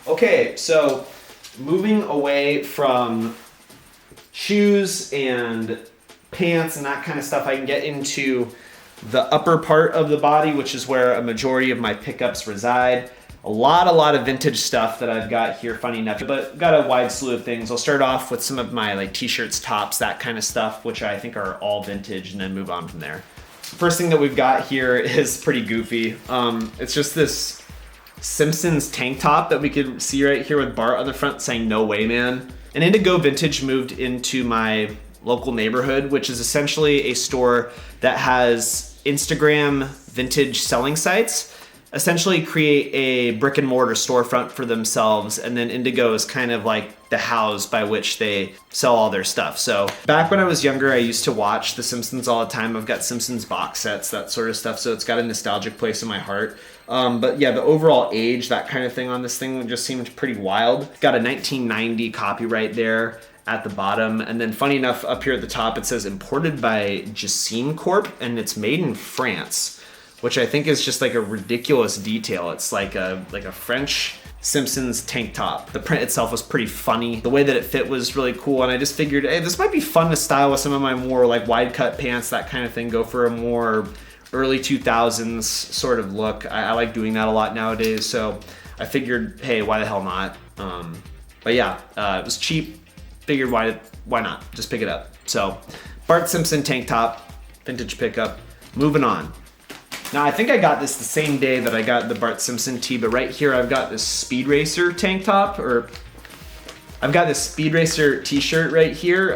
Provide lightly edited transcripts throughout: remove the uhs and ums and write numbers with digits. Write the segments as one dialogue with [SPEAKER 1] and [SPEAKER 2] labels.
[SPEAKER 1] Okay, so moving away from shoes and pants and that kind of stuff, I can get into the upper part of the body, which is where a majority of my pickups reside. A lot of vintage stuff that I've got here, funny enough, but got a wide slew of things. I'll start off with some of my like t-shirts, tops, that kind of stuff, which I think are all vintage, and then move on from there. First thing that we've got here is pretty goofy. It's just this Simpsons tank top that we could see right here with Bart on the front saying "No way, man." And Indigo Vintage moved into my local neighborhood, which is essentially a store that has Instagram vintage selling sites. Essentially create a brick and mortar storefront for themselves, and then Indigo is kind of like the house by which they sell all their stuff. So back when I was younger, I used to watch The Simpsons all the time. I've got Simpsons box sets, that sort of stuff, so it's got a nostalgic place in my heart. But yeah, the overall age, that kind of thing on this thing just seemed pretty wild. Got a 1990 copyright there at the bottom, and then funny enough, up here at the top it says imported by Jacine Corp, and it's made in France, which I think is just like a ridiculous detail. It's like a French Simpsons tank top. The print itself was pretty funny. The way that it fit was really cool, and I just figured, hey, this might be fun to style with some of my more like wide cut pants, that kind of thing. Go for a more early 2000s sort of look. I like doing that a lot nowadays, so I figured, hey, why the hell not? But yeah, it was cheap. Figured why not? Just pick it up. So Bart Simpson tank top, vintage pickup. Moving on. Now, I think I got this the same day that I got the Bart Simpson tee, but right here I've got this Speed Racer tank top, or I've got this Speed Racer t-shirt right here.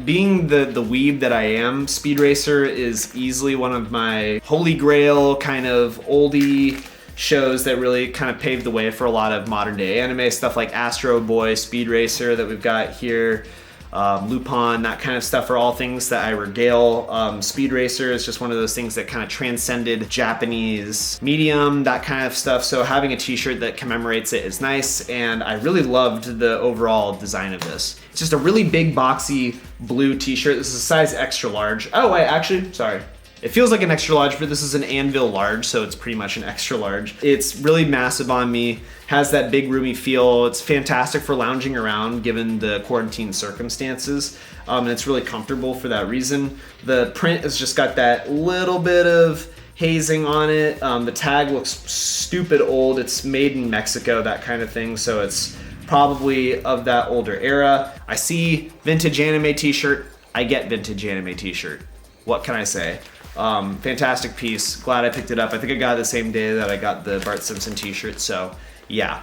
[SPEAKER 1] Being the weeb that I am, Speed Racer is easily one of my holy grail kind of oldie shows that really kind of paved the way for a lot of modern day anime stuff like Astro Boy, Speed Racer that we've got here. Lupin, that kind of stuff are all things that I regale. Speed Racer is just one of those things that kind of transcended Japanese medium, that kind of stuff. So having a t-shirt that commemorates it is nice, and I really loved the overall design of this. It's just a really big boxy blue t-shirt. This is a size extra large. Oh wait, actually, sorry. It feels like an extra large, but this is an Anvil large, so it's pretty much an extra large. It's really massive on me, has that big roomy feel. It's fantastic for lounging around given the quarantine circumstances, and it's really comfortable for that reason. The print has just got that little bit of hazing on it. The tag looks stupid old. It's made in Mexico, that kind of thing, so it's probably of that older era. I see vintage anime t-shirt, I get vintage anime t-shirt. What can I say? Fantastic piece. Glad I picked it up. I think I got it the same day that I got the Bart Simpson t-shirt, so yeah.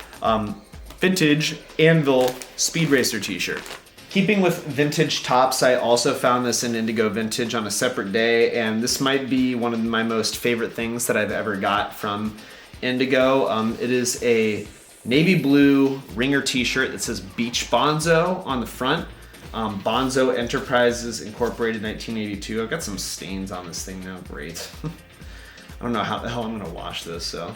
[SPEAKER 1] Vintage Anvil Speed Racer t-shirt. Keeping with vintage tops, I also found this in Indigo Vintage on a separate day, and this might be one of my most favorite things that I've ever got from Indigo. It is a navy blue ringer t-shirt that says Beach Bonzo on the front. Bonzo Enterprises Incorporated 1982. I've got some stains on this thing now. Great. I don't know how the hell I'm gonna wash this, so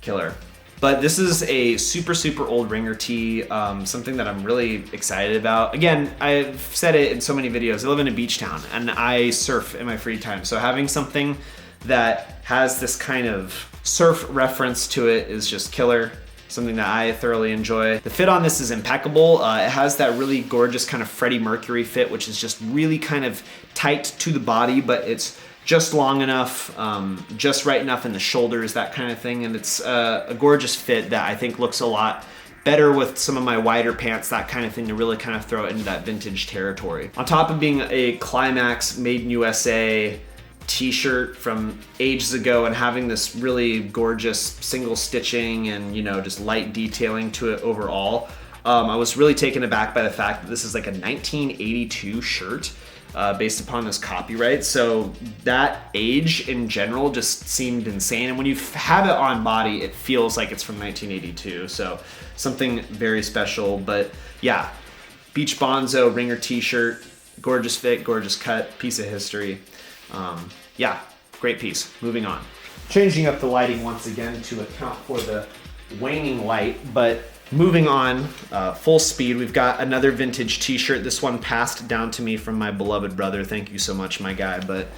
[SPEAKER 1] killer. But this is a super old ringer tee, something that I'm really excited about. Again, I've said it in so many videos, I live in a beach town and I surf in my free time. So having something that has this kind of surf reference to it is just killer. Something that I thoroughly enjoy. The fit on this is impeccable. It has that really gorgeous kind of Freddie Mercury fit, which is just really kind of tight to the body, but it's just long enough, just right enough in the shoulders, that kind of thing. And it's a gorgeous fit that I think looks a lot better with some of my wider pants, that kind of thing, to really kind of throw it into that vintage territory. On top of being a Climax Made in USA t-shirt from ages ago and having this really gorgeous single stitching and, you know, just light detailing to it overall, I was really taken aback by the fact that this is like a 1982 shirt based upon this copyright. So that age in general just seemed insane, and when you have it on body it feels like it's from 1982, so something very special. But yeah, Beach Bonzo ringer t-shirt, gorgeous fit, gorgeous cut, piece of history. Yeah, great piece. Moving on. Changing up the lighting once again to account for the waning light, but moving on, full speed. We've got another vintage t-shirt. This one passed down to me from my beloved brother. Thank you so much, my guy. But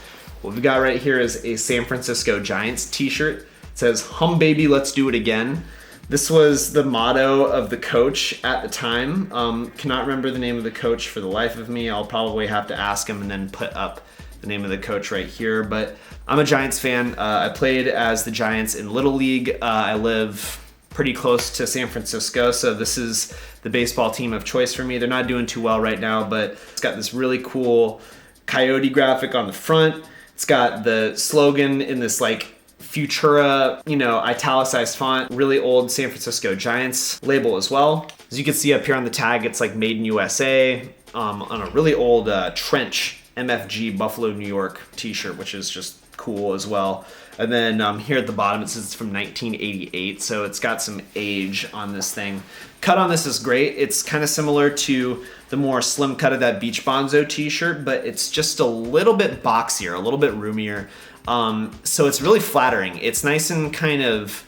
[SPEAKER 1] what we've got right here is a San Francisco Giants t-shirt. It says, "Hum baby, let's do it again." This was the motto of the coach at the time. Cannot remember the name of the coach for the life of me. I'll probably have to ask him and then put up the name of the coach right here. But I'm a Giants fan. I played as the Giants in Little League. I live pretty close to San Francisco, so this is the baseball team of choice for me. They're not doing too well right now, but it's got this really cool coyote graphic on the front. It's got the slogan in this like Futura, italicized font, really old San Francisco Giants label as well. As you can see up here on the tag, it's like made in USA on a really old trench MFG Buffalo, New York t-shirt, which is just cool as well. And then here at the bottom, it says it's from 1988, so it's got some age on this thing. Cut on this is great. It's kind of similar to the more slim cut of that Beach Bonzo t-shirt, but it's just a little bit boxier, a little bit roomier. So it's really flattering. It's nice and kind of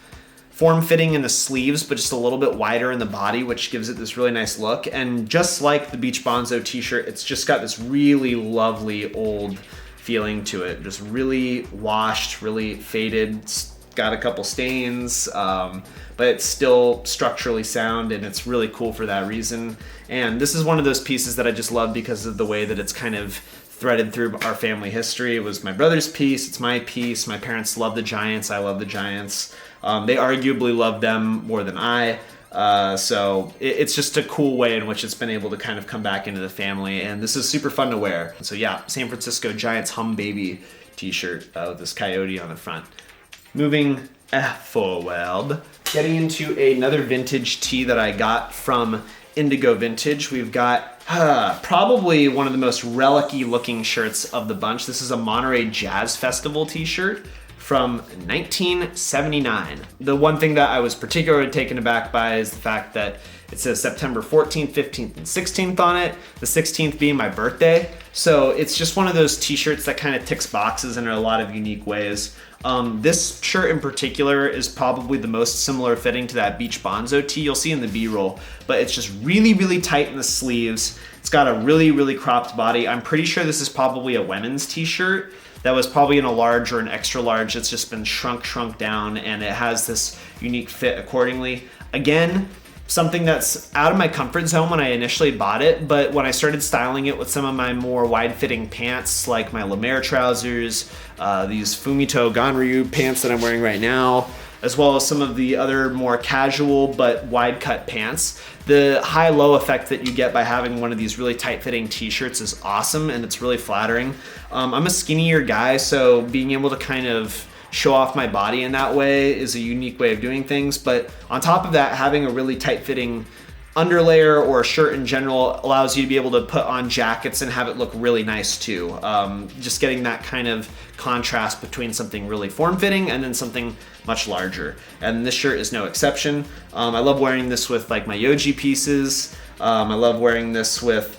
[SPEAKER 1] form-fitting in the sleeves, but just a little bit wider in the body, which gives it this really nice look. And just like the Beach Bonzo t-shirt, it's just got this really lovely old feeling to it. Just really washed, really faded. It's got a couple stains, but it's still structurally sound, and it's really cool for that reason. And this is one of those pieces that I just love because of the way that it's kind of threaded through our family history. It was my brother's piece, it's my piece. My parents love the Giants, I love the Giants. They arguably love them more than I. So it's just a cool way in which it's been able to kind of come back into the family, and this is super fun to wear. So yeah, San Francisco Giants Hum Baby t-shirt with this coyote on the front. Moving forward, getting into another vintage tee that I got from Indigo Vintage. We've got probably one of the most relic-y looking shirts of the bunch. This is a Monterey Jazz Festival t-shirt from 1979. The one thing that I was particularly taken aback by is the fact that it says September 14th, 15th, and 16th on it, the 16th being my birthday. So it's just one of those t-shirts that kind of ticks boxes in a lot of unique ways. This shirt in particular is probably the most similar fitting to that Beach Bonzo tee you'll see in the B-roll, but it's just really, really tight in the sleeves. It's got a really, really cropped body. I'm pretty sure this is probably a women's t-shirt that was probably in a large or an extra large. It's just been shrunk down, and it has this unique fit accordingly. Again, something that's out of my comfort zone when I initially bought it, but when I started styling it with some of my more wide-fitting pants, like my Lemaire trousers, these Fumito Ganryu pants that I'm wearing right now, as well as some of the other more casual but wide-cut pants, the high-low effect that you get by having one of these really tight-fitting t-shirts is awesome, and it's really flattering. I'm a skinnier guy, so being able to kind of show off my body in that way is a unique way of doing things. But on top of that, having a really tight-fitting underlayer or a shirt in general allows you to be able to put on jackets and have it look really nice too. Just getting that kind of contrast between something really form-fitting and then something much larger. And this shirt is no exception. I love wearing this with like my Yoji pieces. I love wearing this with,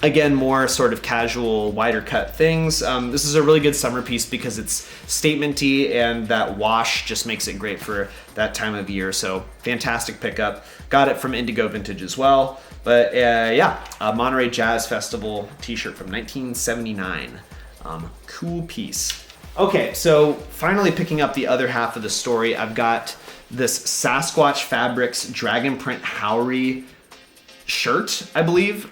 [SPEAKER 1] again, more sort of casual, wider cut things. This is a really good summer piece because it's statement-y, and that wash just makes it great for that time of year. So fantastic pickup. Got it from Indigo Vintage as well. But yeah, a Monterey Jazz Festival t-shirt from 1979. Cool piece. Okay, so finally picking up the other half of the story, I've got this Sasquatchfabrix Dragon Print Haori shirt, I believe.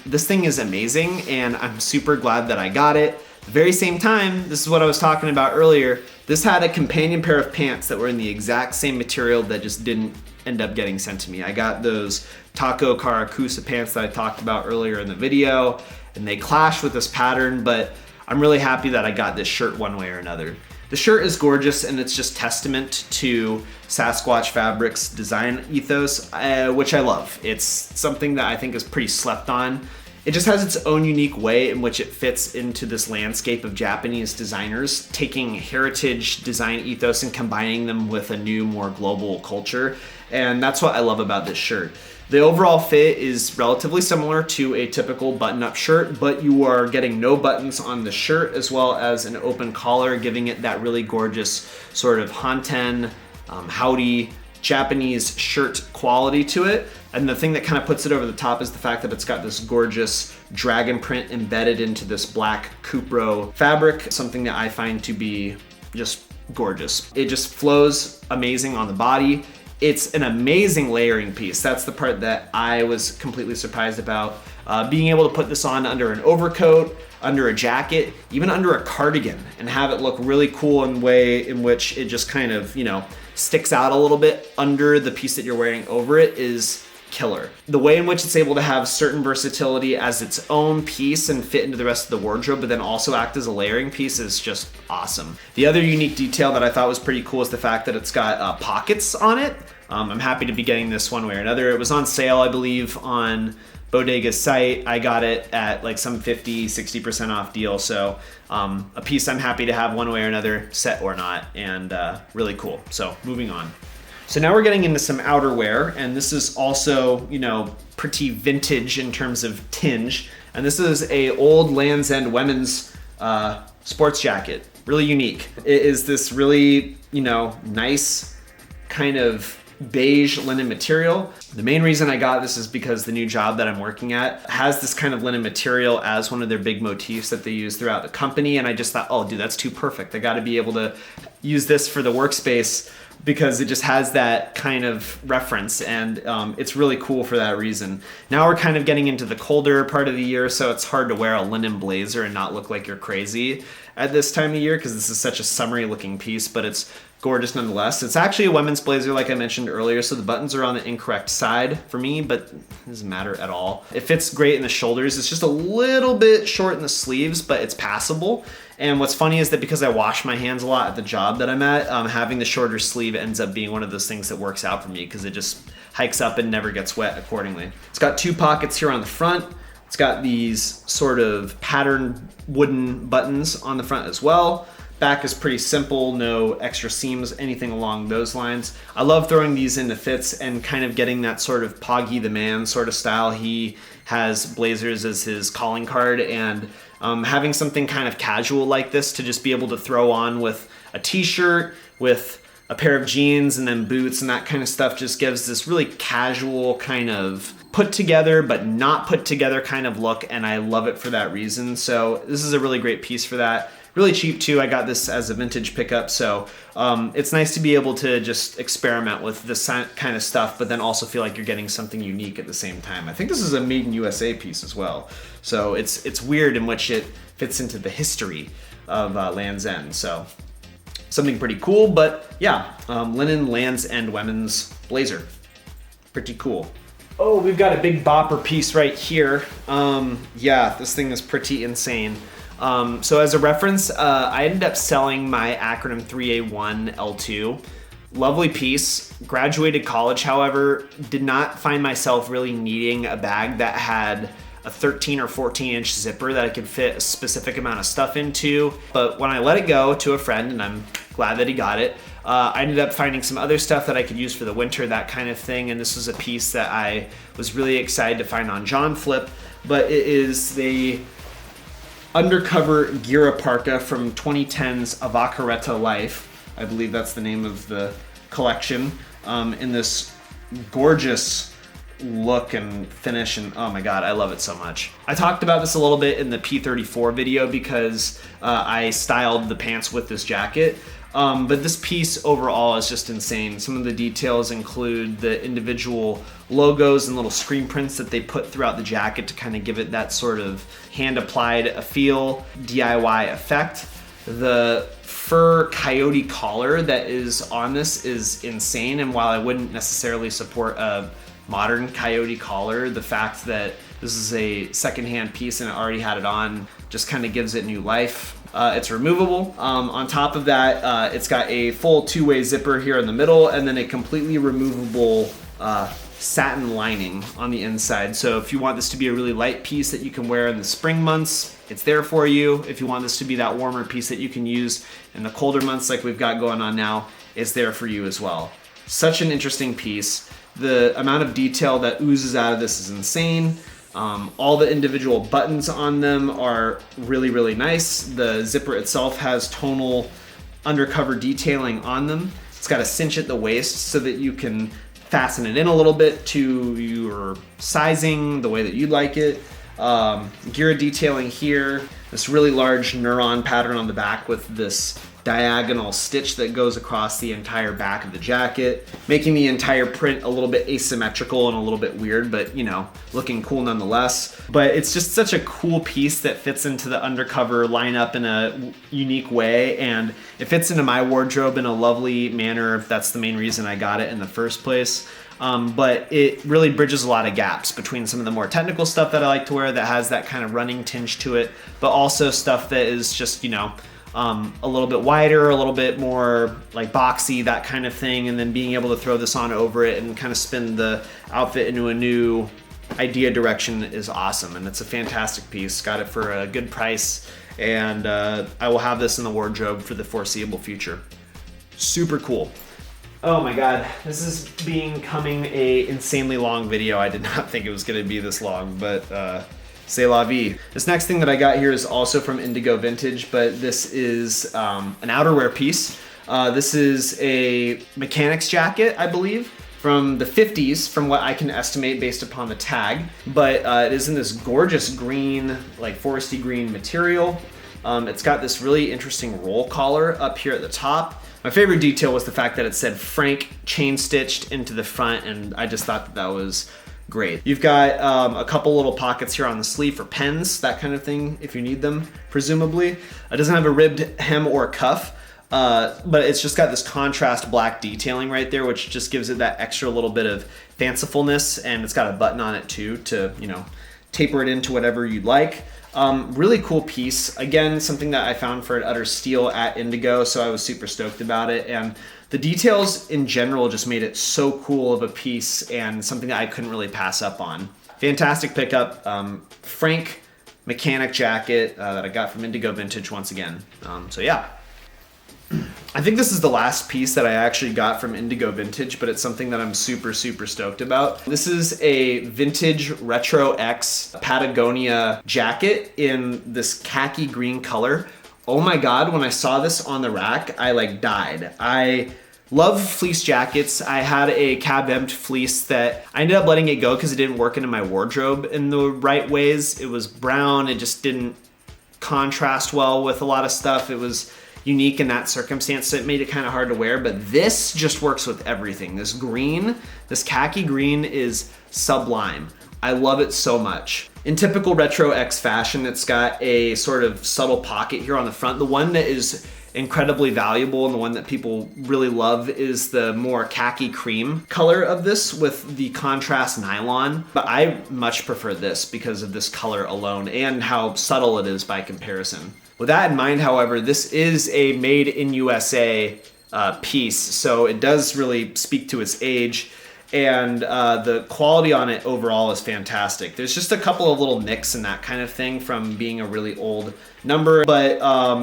[SPEAKER 1] This thing is amazing, and I'm super glad that I got it. At the very same time, this is what I was talking about earlier, this had a companion pair of pants that were in the exact same material that just didn't end up getting sent to me. I got those Taco Karakusa pants that I talked about earlier in the video, and they clash with this pattern, but I'm really happy that I got this shirt one way or another. The shirt is gorgeous, and it's just testament to Sasquatchfabric's design ethos, which I love. It's something that I think is pretty slept on. It just has its own unique way in which it fits into this landscape of Japanese designers, taking heritage design ethos and combining them with a new, more global culture. And that's what I love about this shirt. The overall fit is relatively similar to a typical button-up shirt, but you are getting no buttons on the shirt, as well as an open collar, giving it that really gorgeous sort of Hanten, howdy, Japanese shirt quality to it. And the thing that kind of puts it over the top is the fact that it's got this gorgeous dragon print embedded into this black Kuboraum fabric, something that I find to be just gorgeous. It just flows amazing on the body. It's an amazing layering piece. That's the part that I was completely surprised about. Being able to put this on under an overcoat, under a jacket, even under a cardigan, and have it look really cool in a way in which it just kind of, you know, sticks out a little bit under the piece that you're wearing over it is killer. The way in which it's able to have certain versatility as its own piece and fit into the rest of the wardrobe, but then also act as a layering piece is just awesome. The other unique detail that I thought was pretty cool is the fact that it's got pockets on it. I'm happy to be getting this one way or another. It was on sale, I believe, on Bodega's site. I got it at like some 50-60% off deal. So a piece I'm happy to have one way or another, set or not, and really cool. So moving on. So now we're getting into some outerwear, and this is also, you know, pretty vintage in terms of tinge. And this is a old Land's End women's sports jacket. Really unique. It is this really, you know, nice kind of beige linen material. The main reason I got this is because the new job that I'm working at has this kind of linen material as one of their big motifs that they use throughout the company. And I just thought, oh dude, that's too perfect. I gotta be able to use this for the workspace because it just has that kind of reference, and it's really cool for that reason. Now we're kind of getting into the colder part of the year, so it's hard to wear a linen blazer and not look like you're crazy at this time of year because this is such a summery looking piece, but it's gorgeous nonetheless. It's actually a women's blazer like I mentioned earlier, so the buttons are on the incorrect side for me, but it doesn't matter at all. It fits great in the shoulders. It's just a little bit short in the sleeves, but it's passable. And what's funny is that because I wash my hands a lot at the job that I'm at, having the shorter sleeve ends up being one of those things that works out for me because it just hikes up and never gets wet accordingly. It's got two pockets here on the front. It's got these sort of patterned wooden buttons on the front as well. Back is pretty simple, no extra seams, anything along those lines. I love throwing these into fits and kind of getting that sort of Poggy the Man sort of style. He has blazers as his calling card, and having something kind of casual like this to just be able to throw on with a t-shirt, with a pair of jeans and then boots and that kind of stuff just gives this really casual kind of put together but not put together kind of look, and I love it for that reason. So this is a really great piece for that. Really cheap too. I got this as a vintage pickup, so it's nice to be able to just experiment with this kind of stuff, but then also feel like you're getting something unique at the same time. I think this is a made in USA piece as well, so it's weird in which it fits into the history of Land's End. So something pretty cool, but yeah, linen Land's End women's blazer, pretty cool. Oh, we've got a big bopper piece right here. Yeah, this thing is pretty insane. So as a reference, I ended up selling my acronym 3A1 L2. Lovely piece. Graduated college, however, did not find myself really needing a bag that had a 13 or 14 inch zipper that I could fit a specific amount of stuff into. But when I let it go to a friend, and I'm glad that he got it, I ended up finding some other stuff that I could use for the winter, that kind of thing. And this was a piece that I was really excited to find on John Flip, but it is the Undercover Gira Parka from 2010's Avacaretta Life. I believe that's the name of the collection, in this gorgeous look and finish, and oh my god, I love it so much. I talked about this a little bit in the P34 video because I styled the pants with this jacket. But this piece overall is just insane. Some of the details include the individual logos and little screen prints that they put throughout the jacket to kind of give it that sort of hand-applied feel, DIY effect. The fur coyote collar that is on this is insane, and while I wouldn't necessarily support a modern coyote collar, the fact that this is a secondhand piece and it already had it on just kind of gives it new life. It's removable. On top of that, it's got a full two-way zipper here in the middle, and then a completely removable satin lining on the inside. So if you want this to be a really light piece that you can wear in the spring months, it's there for you. If you want this to be that warmer piece that you can use in the colder months like we've got going on now, it's there for you as well. Such an interesting piece. The amount of detail that oozes out of this is insane. All the individual buttons on them are really, really nice. The zipper itself has tonal undercover detailing on them. It's got a cinch at the waist so that you can fasten it in a little bit to your sizing, the way that you'd like it. Gira detailing here, this really large neuron pattern on the back with this diagonal stitch that goes across the entire back of the jacket, making the entire print a little bit asymmetrical and a little bit weird, but you know, looking cool nonetheless. But it's just such a cool piece that fits into the Undercover lineup in a unique way, and it fits into my wardrobe in a lovely manner. That's the main reason I got it in the first place. But it really bridges a lot of gaps between some of the more technical stuff that I like to wear that has that kind of running tinge to it, but also stuff that is just, you know, a little bit wider, a little bit more like boxy, that kind of thing, and then being able to throw this on over it and kind of spin the outfit into a new idea direction is awesome. And it's a fantastic piece. Got it for a good price, and I will have this in the wardrobe for the foreseeable future. Super cool. Oh my god, this is becoming a insanely long video. I did not think it was going to be this long, but c'est la vie. This next thing that I got here is also from Indigo Vintage, but this is an outerwear piece. This is a mechanic's jacket, I believe, from the 50s, from what I can estimate based upon the tag. But it is in this gorgeous green, like foresty green material. It's got this really interesting roll collar up here at the top. My favorite detail was the fact that it said Frank chain stitched into the front, and I just thought that was great. You've got a couple little pockets here on the sleeve for pens, that kind of thing, if you need them, presumably. It doesn't have a ribbed hem or cuff, but it's just got this contrast black detailing right there, which just gives it that extra little bit of fancifulness, and it's got a button on it too to, you know, taper it into whatever you'd like. Really cool piece. Again, something that I found for an utter steal at Indigo, so I was super stoked about it. And the details in general just made it so cool of a piece and something that I couldn't really pass up on. Fantastic pickup. Frank mechanic jacket that I got from Indigo Vintage once again. So yeah. I think this is the last piece that I actually got from Indigo Vintage, but it's something that I'm super, super stoked about. This is a vintage Retro X Patagonia jacket in this khaki green color. Oh my god, when I saw this on the rack, I like died. I love fleece jackets. I had a cab-emmed fleece that I ended up letting it go because it didn't work into my wardrobe in the right ways. It was brown, it just didn't contrast well with a lot of stuff. It was unique in that circumstance, so it made it kind of hard to wear, but this just works with everything. This green, this khaki green is sublime. I love it so much. In typical Retro X fashion, it's got a sort of subtle pocket here on the front. The one that is incredibly valuable and the one that people really love is the more khaki cream color of this with the contrast nylon, but I much prefer this because of this color alone and how subtle it is by comparison. With that in mind, however, this is a made in USA piece, so it does really speak to its age, and the quality on it overall is fantastic. There's just a couple of little nicks and that kind of thing from being a really old number, but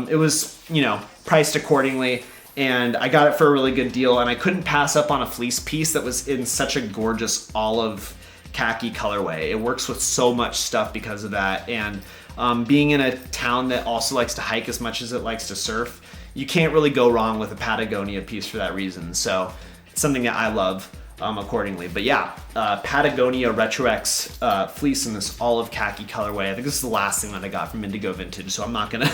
[SPEAKER 1] it was, you know, priced accordingly, and I got it for a really good deal, and I couldn't pass up on a fleece piece that was in such a gorgeous olive khaki colorway. It works with so much stuff because of that, and being in a town that also likes to hike as much as it likes to surf, you can't really go wrong with a Patagonia piece for that reason. So it's something that I love accordingly. But yeah, Patagonia Retro X fleece in this olive khaki colorway. I think this is the last thing that I got from Indigo Vintage, so I'm not gonna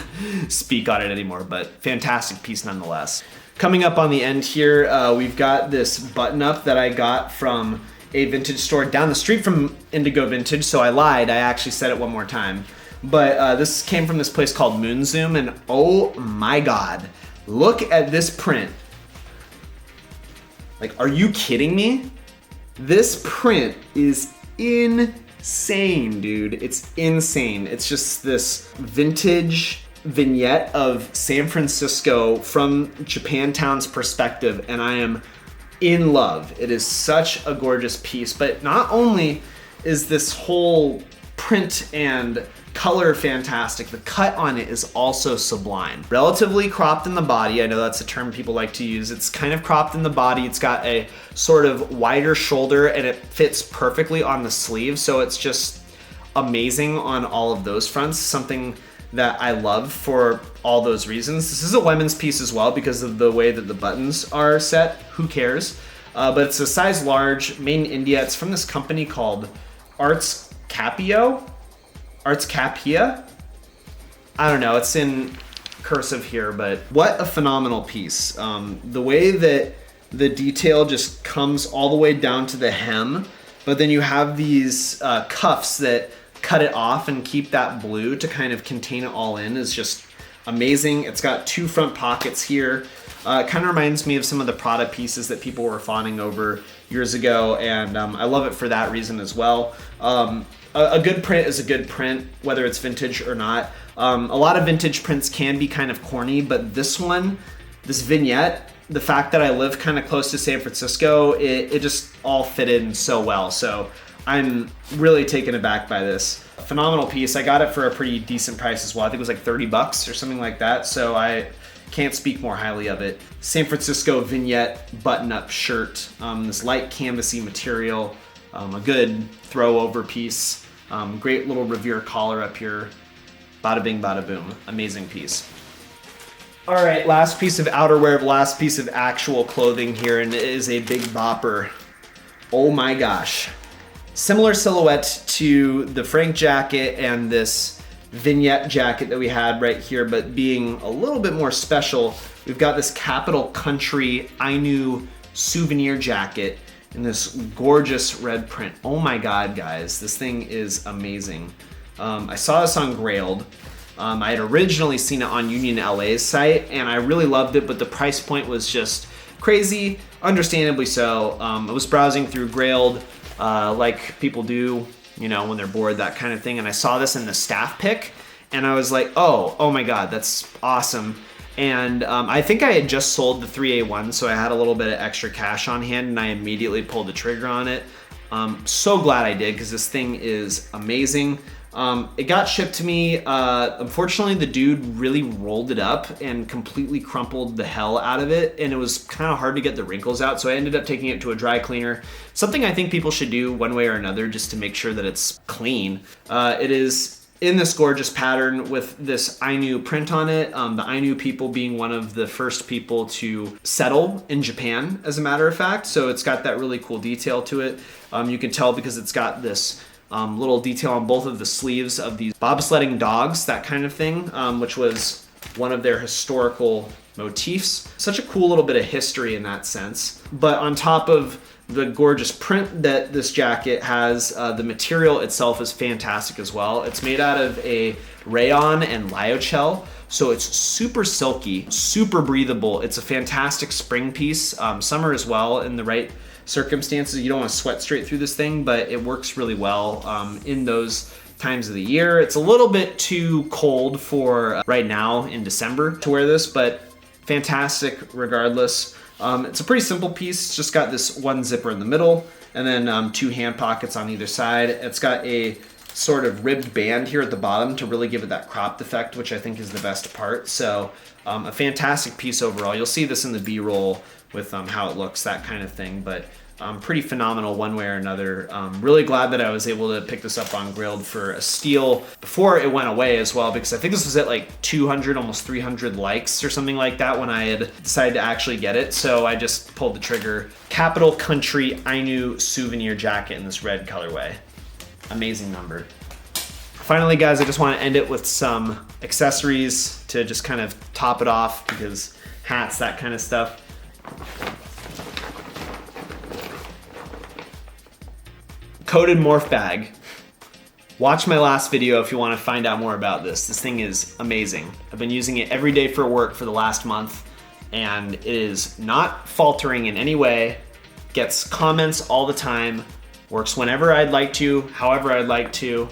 [SPEAKER 1] speak on it anymore, but fantastic piece nonetheless. Coming up on the end here, we've got this button up that I got from a vintage store down the street from Indigo Vintage, so I lied, I actually said it one more time. But this came from this place called Moon Zoom, and oh my god, look at this print. Like, are you kidding me? This print is insane, dude. It's insane. It's just this vintage vignette of San Francisco from Japantown's perspective, and I am in love. It is such a gorgeous piece, but not only is this whole print and color fantastic, the cut on it is also sublime. Relatively cropped in the body, I know that's a term people like to use. It's kind of cropped in the body. It's got a sort of wider shoulder and it fits perfectly on the sleeve, so it's just amazing on all of those fronts. Something that I love for all those reasons. This is a women's piece as well because of the way that the buttons are set. Who cares? But it's a size large, made in India. It's from this company called Arts Capia. I don't know. It's in cursive here, but what a phenomenal piece. The way that the detail just comes all the way down to the hem, but then you have these cuffs that cut it off and keep that blue to kind of contain it all in is just amazing. It's got 2 front pockets here. It kind of reminds me of some of the Prada pieces that people were fawning over years ago, and I love it for that reason as well. A good print is a good print, whether it's vintage or not. A lot of vintage prints can be kind of corny, but this one, this vignette, the fact that I live kind of close to San Francisco, it just all fit in so well. So I'm really taken aback by this. A phenomenal piece. I got it for a pretty decent price as well. I think it was like $30 or something like that. So I can't speak more highly of it. San Francisco vignette button-up shirt. This light canvasy material. A good throw-over piece. Great little Revere collar up here. Bada bing, bada boom. Amazing piece. All right, last piece of outerwear, last piece of actual clothing here, and it is a big bopper. Oh my gosh. Similar silhouette to the Frank jacket and this Vignette jacket that we had right here, but being a little bit more special, we've got this Kapital Country Ainu Souvenir jacket in this gorgeous red print. Oh my God, guys, this thing is amazing. I saw this on Grailed. I had originally seen it on Union LA's site, and I really loved it, but the price point was just crazy, understandably so. I was browsing through Grailed, like people do, you know, when they're bored, that kind of thing, and I saw this in the staff pick, and I was like, oh my God, that's awesome. And I think I had just sold the 3A1, so I had a little bit of extra cash on hand, and I immediately pulled the trigger on it. So glad I did, because this thing is amazing. It got shipped to me. Unfortunately, the dude really rolled it up and completely crumpled the hell out of it, and it was kind of hard to get the wrinkles out, so I ended up taking it to a dry cleaner. Something I think people should do one way or another just to make sure that it's clean. It is in this gorgeous pattern with this Ainu print on it. The Ainu people being one of the first people to settle in Japan, as a matter of fact, so it's got that really cool detail to it. You can tell because it's got this little detail on both of the sleeves of these bobsledding dogs, that kind of thing, which was one of their historical motifs. Such a cool little bit of history in that sense. But on top of the gorgeous print that this jacket has, the material itself is fantastic as well. It's made out of a rayon and lyocell, so it's super silky, super breathable. It's a fantastic spring piece, summer as well in the right circumstances. You don't want to sweat straight through this thing, but it works really well in those times of the year. It's a little bit too cold for right now in December to wear this, but fantastic regardless. It's a pretty simple piece. It's just got this one zipper in the middle and then 2 hand pockets on either side. It's got a sort of ribbed band here at the bottom to really give it that cropped effect, which I think is the best part. So a fantastic piece overall. You'll see this in the B-roll with how it looks, that kind of thing, but pretty phenomenal one way or another. Really glad that I was able to pick this up on Grilled for a steal before it went away as well, because I think this was at like 200, almost 300 likes or something like that when I had decided to actually get it, so I just pulled the trigger. Kapital Country Ainu Souvenir jacket in this red colorway. Amazing number. Finally, guys, I just want to end it with some accessories to just kind of top it off, because hats, that kind of stuff. Coated Morph Bag. Watch my last video if you want to find out more about this. This thing is amazing. I've been using it every day for work for the last month, and it is not faltering in any way. Gets comments all the time. Works whenever I'd like to, however I'd like to.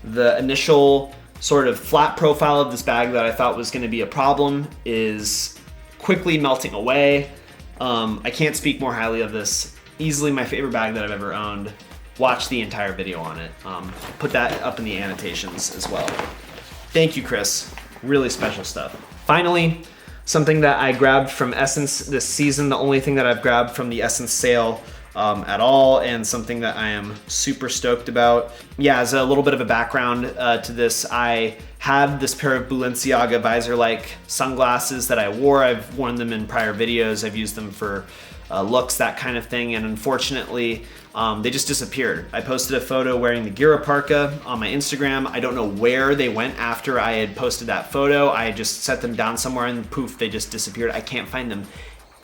[SPEAKER 1] The initial sort of flat profile of this bag that I thought was going to be a problem is quickly melting away. I can't speak more highly of this. Easily my favorite bag that I've ever owned. Watch the entire video on it. Put that up in the annotations as well. Thank you, Chris. Really special stuff. Finally, something that I grabbed from Essence this season, the only thing that I've grabbed from the Essence sale, at all, and something that I am super stoked about. Yeah, as a little bit of a background to this, I have this pair of Balenciaga visor-like sunglasses that I wore. I've worn them in prior videos. I've used them for looks, that kind of thing, and unfortunately they just disappeared. I posted a photo wearing the Gira Parka on my Instagram. I don't know where they went after I had posted that photo. I had just set them down somewhere and poof, they just disappeared. I can't find them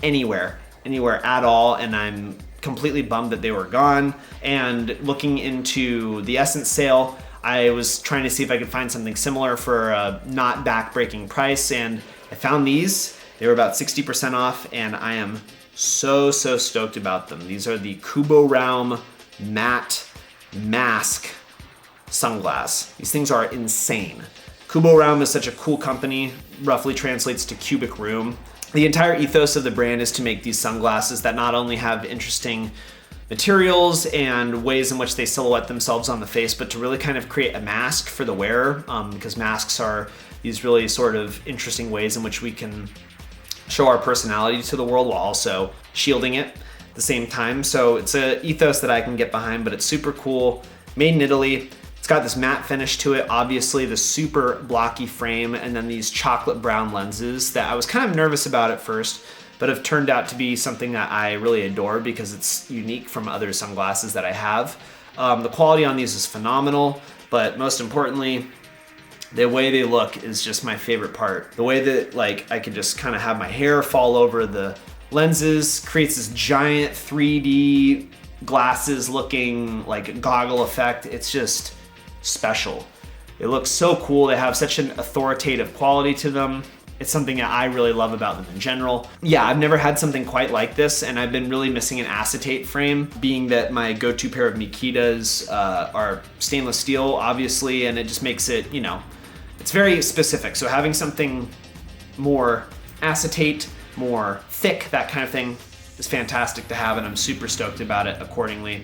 [SPEAKER 1] anywhere at all, and I'm completely bummed that they were gone. And looking into the Essence sale, I was trying to see if I could find something similar for a not back-breaking price, and I found these. They were about 60% off, and I am so stoked about them. These are the Kuboraum matte mask sunglass. These things are insane. Kuboraum is such a cool company, roughly translates to cubic room. The entire ethos of the brand is to make these sunglasses that not only have interesting materials and ways in which they silhouette themselves on the face, but to really kind of create a mask for the wearer, because masks are these really sort of interesting ways in which we can show our personality to the world while also shielding it at the same time. So it's an ethos that I can get behind, but it's super cool. Made in Italy. It's got this matte finish to it, obviously the super blocky frame, and then these chocolate brown lenses that I was kind of nervous about at first, but have turned out to be something that I really adore because it's unique from other sunglasses that I have. The quality on these is phenomenal, but most importantly, the way they look is just my favorite part. The way that I could just kind of have my hair fall over the lenses creates this giant 3D glasses looking goggle effect. It's just special. It looks so cool. They have such an authoritative quality to them. It's something that I really love about them in general. Yeah, I've never had something quite like this, and I've been really missing an acetate frame, being that my go-to pair of Mikitas are stainless steel, obviously, and it just makes it, it's very specific. So having something more acetate, more thick, that kind of thing is fantastic to have, and I'm super stoked about it accordingly.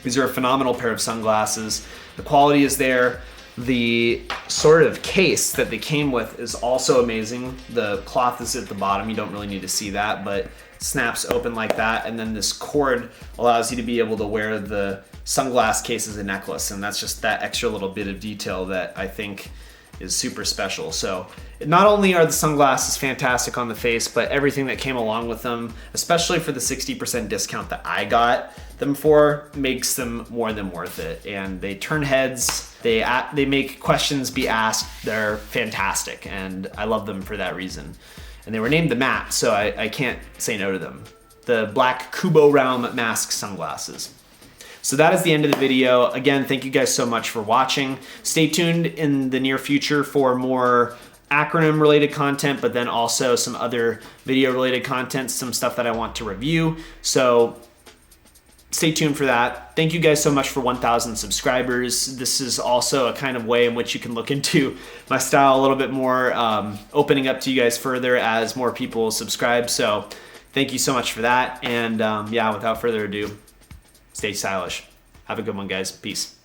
[SPEAKER 1] These are a phenomenal pair of sunglasses. The quality is there. The sort of case that they came with is also amazing. The cloth is at the bottom. You don't really need to see that, but it snaps open like that. And then this cord allows you to be able to wear the sunglass case as a necklace. And that's just that extra little bit of detail that I think is super special. So not only are the sunglasses fantastic on the face, but everything that came along with them, especially for the 60% discount that I got them for, makes them more than worth it. And they turn heads, they make questions be asked. They're fantastic, and I love them for that reason. And they were named the matte, so I can't say no to them. The black Kuboraum mask sunglasses. So that is the end of the video. Again, thank you guys so much for watching. Stay tuned in the near future for more acronym related content, but then also some other video related content, some stuff that I want to review. So stay tuned for that. Thank you guys so much for 1,000 subscribers. This is also a kind of way in which you can look into my style a little bit more, opening up to you guys further as more people subscribe. So thank you so much for that. And yeah, without further ado, stay stylish. Have a good one, guys. Peace.